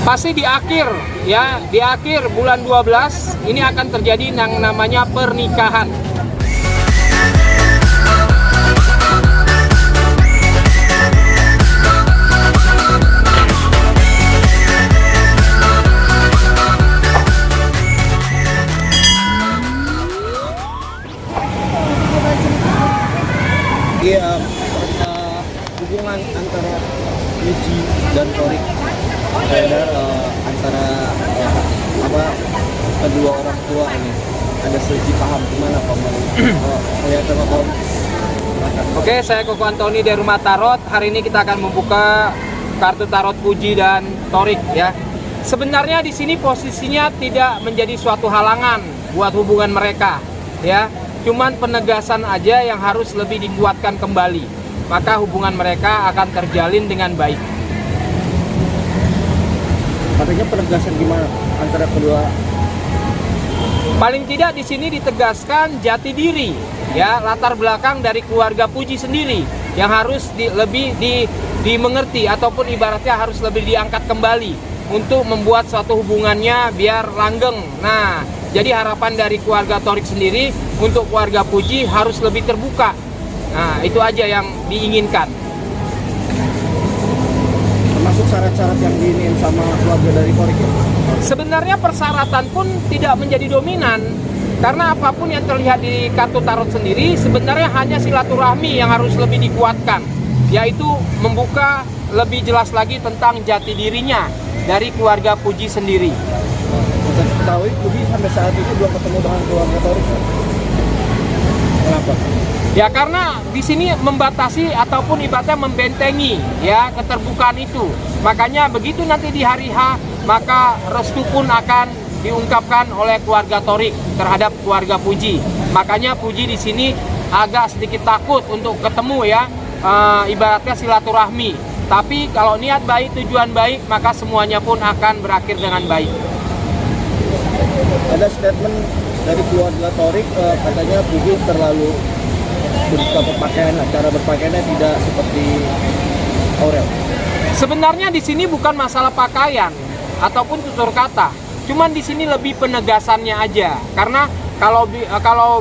Pasti di akhir ya, di akhir bulan 12 ini akan terjadi yang namanya pernikahan. Iya, hubungan antara Puji dan Torik antara kedua orang tua ini ada selisih paham gimana Pak? Kelihatan Pak. Oke, saya Koko Antoni dari Rumah Tarot. Hari ini kita akan membuka kartu tarot Puji dan Torik ya. Sebenarnya di sini posisinya tidak menjadi suatu halangan buat hubungan mereka ya. Cuman penegasan aja yang harus lebih dikuatkan kembali. Maka hubungan mereka akan terjalin dengan baik. Artinya penegasan gimana antara kedua? Paling tidak di sini ditegaskan jati diri, ya, latar belakang dari keluarga Puji sendiri yang harus lebih dimengerti ataupun ibaratnya harus lebih diangkat kembali untuk membuat suatu hubungannya biar langgeng. Nah, jadi harapan dari keluarga Torik sendiri untuk keluarga Puji harus lebih terbuka. Nah, itu aja yang diinginkan. Termasuk syarat-syarat yang diinin sama keluarga dari Torik ya? Sebenarnya persyaratan pun tidak menjadi dominan. Karena apapun yang terlihat di kartu tarot sendiri sebenarnya hanya silaturahmi yang harus lebih dikuatkan. Yaitu membuka lebih jelas lagi tentang jati dirinya dari keluarga Puji sendiri. Kita ketahui Puji sampai saat ini belum ketemu dengan keluarga Torik. Kenapa? Ya karena di sini membatasi ataupun ibaratnya membentengi ya keterbukaan itu. Makanya begitu nanti di hari H maka restu pun akan diungkapkan oleh keluarga Torik terhadap keluarga Puji. Makanya Puji di sini agak sedikit takut untuk ketemu ya, ibaratnya silaturahmi. Tapi kalau niat baik, tujuan baik, maka semuanya pun akan berakhir dengan baik. Ada statement dari keluarga Torik katanya Puji terlalu berpakaian, cara berpakaiannya tidak seperti Aurel. Sebenarnya di sini bukan masalah pakaian ataupun tutur kata, cuman di sini lebih penegasannya aja. Karena kalau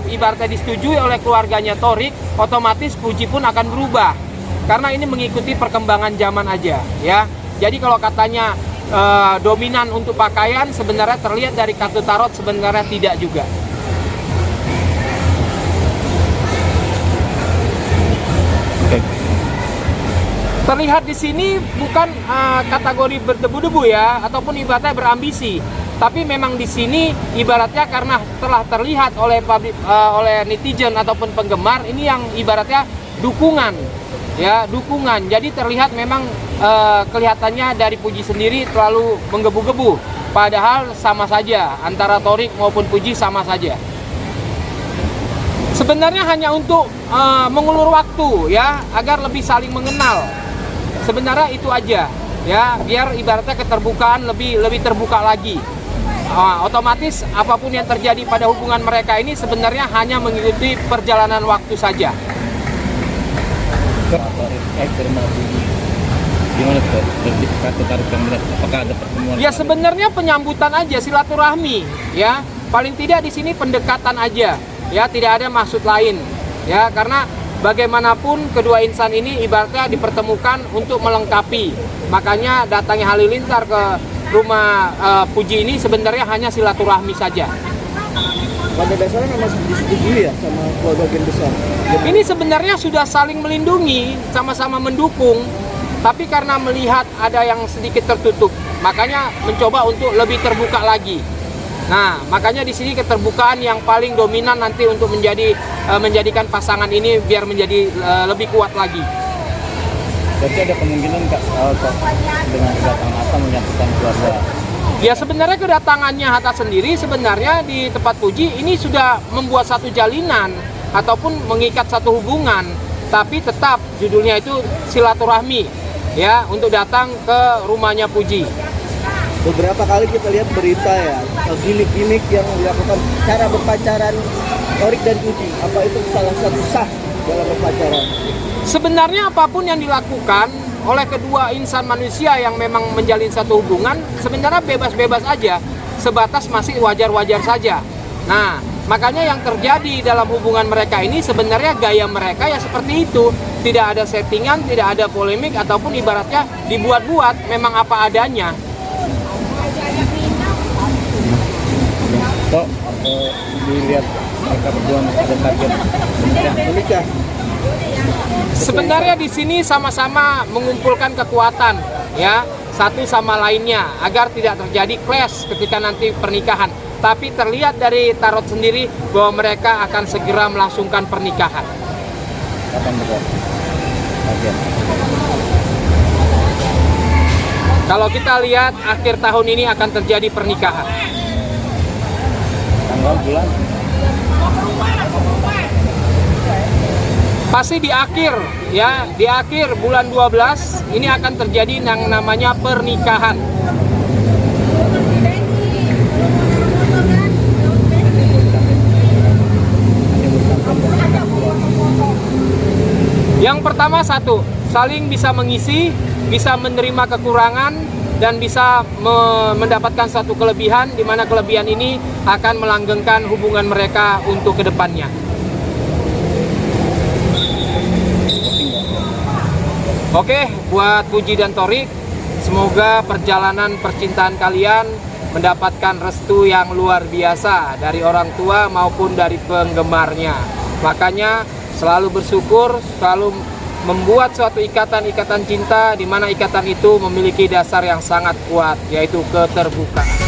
ibaratnya disetujui oleh keluarganya Torik, otomatis Puji pun akan berubah. Karena ini mengikuti perkembangan zaman aja, ya. Jadi kalau katanya dominan untuk pakaian, sebenarnya terlihat dari kartu tarot sebenarnya tidak juga. Terlihat di sini bukan kategori berdebu-debu ya, ataupun ibaratnya berambisi. Tapi memang di sini ibaratnya karena telah terlihat oleh netizen ataupun penggemar, ini yang ibaratnya dukungan, ya dukungan. Jadi terlihat memang kelihatannya dari Puji sendiri terlalu menggebu-gebu. Padahal sama saja antara Torik maupun Puji sama saja. Sebenarnya hanya untuk mengulur waktu ya, agar lebih saling mengenal. Sebenarnya itu aja ya, biar ibaratnya keterbukaan lebih terbuka lagi. Otomatis apapun yang terjadi pada hubungan mereka ini sebenarnya hanya mengikuti perjalanan waktu saja. Gimana tuh? Apakah ada pertemuan? Ya sebenarnya penyambutan aja, silaturahmi ya. Paling tidak di sini pendekatan aja ya, tidak ada maksud lain ya, karena bagaimanapun kedua insan ini ibaratnya dipertemukan untuk melengkapi. Makanya datangnya Halilintar ke rumah Puji ini sebenarnya hanya silaturahmi saja. Pada dasarnya memang disetujui ya sama keluarga gen besar. Ini sebenarnya sudah saling melindungi, sama-sama mendukung. Tapi karena melihat ada yang sedikit tertutup, makanya mencoba untuk lebih terbuka lagi. Nah, makanya di sini keterbukaan yang paling dominan nanti untuk menjadikan pasangan ini biar menjadi lebih kuat lagi. Berarti ada kemungkinan Kak dengan kedatangan Hatta menyatukan keluarga? Ya sebenarnya kedatangannya Hatta sendiri sebenarnya di tempat Puji ini sudah membuat satu jalinan ataupun mengikat satu hubungan, tapi tetap judulnya itu silaturahmi ya, untuk datang ke rumahnya Puji. Beberapa kali kita lihat berita ya, gimmick-gimmick yang dilakukan cara berpacaran Torik dan Puji. Apa itu salah satu sah dalam berpacaran? Sebenarnya apapun yang dilakukan oleh kedua insan manusia yang memang menjalin satu hubungan sebenarnya bebas-bebas aja, sebatas masih wajar-wajar saja. Nah, makanya yang terjadi dalam hubungan mereka ini sebenarnya gaya mereka ya seperti itu. Tidak ada settingan, tidak ada polemik, ataupun ibaratnya dibuat-buat, memang apa adanya. Kok dilihat mereka berdua ada target menikah. Sebenarnya di sini sama-sama mengumpulkan kekuatan ya satu sama lainnya agar tidak terjadi clash ketika nanti pernikahan. Tapi terlihat dari tarot sendiri bahwa mereka akan segera melangsungkan pernikahan. kapan betul? Target. Kalau kita lihat akhir tahun ini akan terjadi pernikahan. Tanggal bulan Pasti di akhir ya, di akhir bulan 12 ini akan terjadi yang namanya pernikahan. Yang pertama satu, saling bisa mengisi, bisa menerima kekurangan dan bisa mendapatkan satu kelebihan, di mana kelebihan ini akan melanggengkan hubungan mereka untuk kedepannya. Oke, buat Puji dan Torik, semoga perjalanan percintaan kalian mendapatkan restu yang luar biasa dari orang tua maupun dari penggemarnya. Makanya selalu bersyukur, selalu membuat suatu ikatan-ikatan cinta di mana ikatan itu memiliki dasar yang sangat kuat, yaitu keterbukaan.